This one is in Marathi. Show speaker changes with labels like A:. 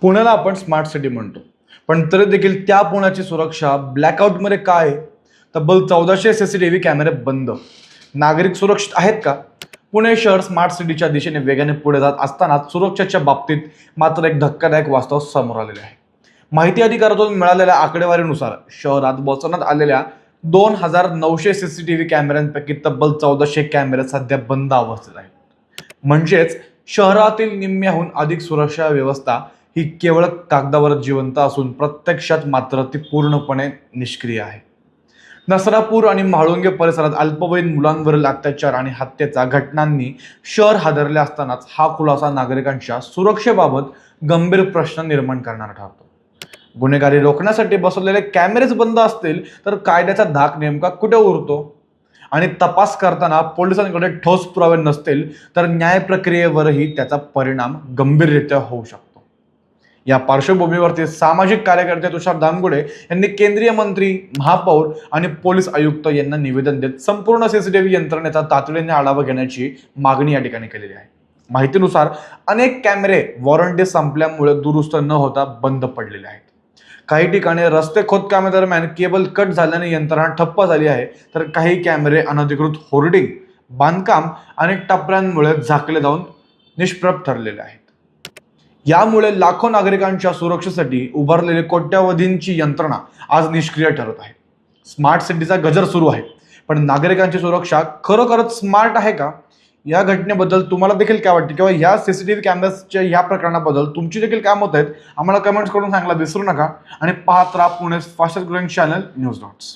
A: पुण्याला आपण स्मार्ट सिटी म्हणतो, पण तरी देखील त्या पुण्याची सुरक्षा ब्लॅकआउटमध्ये काय आहे? तब्बल 1400 सीसीटीव्ही कॅमेरे बंद. नागरिक सुरक्षित आहेत का? पुणे शहर स्मार्ट सिटीच्या दिशेने वेगाने पुढे जात असताना सुरक्षेच्या बाबतीत मात्र एक धक्कादायक वास्तव समोर आलेले आहे. माहिती अधिकारातून मिळालेल्या आकडेवारीनुसार शहरात बसवण्यात आलेल्या 2900 सीसीटीव्ही कॅमेऱ्यांपैकी तब्बल 1400 कॅमेरे सध्या बंद अवस्थेत आहेत. म्हणजेच शहरातील निम्म्याहून अधिक सुरक्षा व्यवस्था ही केवळ कागदावर जिवंत असून प्रत्यक्षात मात्र ती पूर्णपणे निष्क्रिय आहे. नसरापूर आणि म्हाळुंगे परिसरात अल्पवयीन मुलांवरील अत्याचार आणि हत्येच्या घटनांनी शहर हादरले असतानाच हा खुलासा नागरिकांच्या सुरक्षेबाबत गंभीर प्रश्न निर्माण करणारा ठरतो. गुन्हेगारी रोखण्यासाठी बसवलेले कॅमेरेच बंद असतील तर कायद्याचा धाक नेमका कुठे उरतो? आणि तपास करताना पोलिसांकडे ठोस पुरावे नसतील तर न्याय प्रक्रियेवरही त्याचा परिणाम गंभीररित्या होऊ शकतो. या पार्श्वभूमीवरती सामाजिक कार्यकर्ते तुषार दामगुडे यांनी केंद्रीय मंत्री, महापौर आणि पोलीस आयुक्त यांना निवेदन देत संपूर्ण सीसीटीव्ही यंत्रणेचा तातडीने आढावा घेण्याची मागणी या ठिकाणी केलेली आहे. माहितीनुसार अनेक कॅमेरे वॉरंटी संपल्यामुळे दुरुस्त न होता बंद पडलेले आहेत. काही ठिकाणी रस्ते खोदकामादरम्यान केबल कट झाल्याने यंत्रणा ठप्प झाली आहे, तर काही कॅमेरे अनधिकृत होर्डिंग, बांधकाम आणि टपऱ्यांमुळे झाकले जाऊन निष्प्रभ ठरलेले आहेत. यामुळे लाखो नागरिकांच्या सुरक्षेसाठी उभारलेली कोट्यावधींची यंत्रणा आज निष्क्रिय ठरत आहे. स्मार्ट सिटीचा गजर सुरू आहे, पण नागरिकांची सुरक्षा खरोखरच स्मार्ट आहे का? या घटनेबद्दल तुम्हाला देखील काय वाटते किंवा या सीसीटीव्ही कॅमेऱ्याच्या या प्रकरणाबद्दल तुमची देखील काय मत आहेत? आम्हाला कमेंट्स करून सांगायला विसरू नका आणि पाहत राहा Pune fastest growing channel news dots.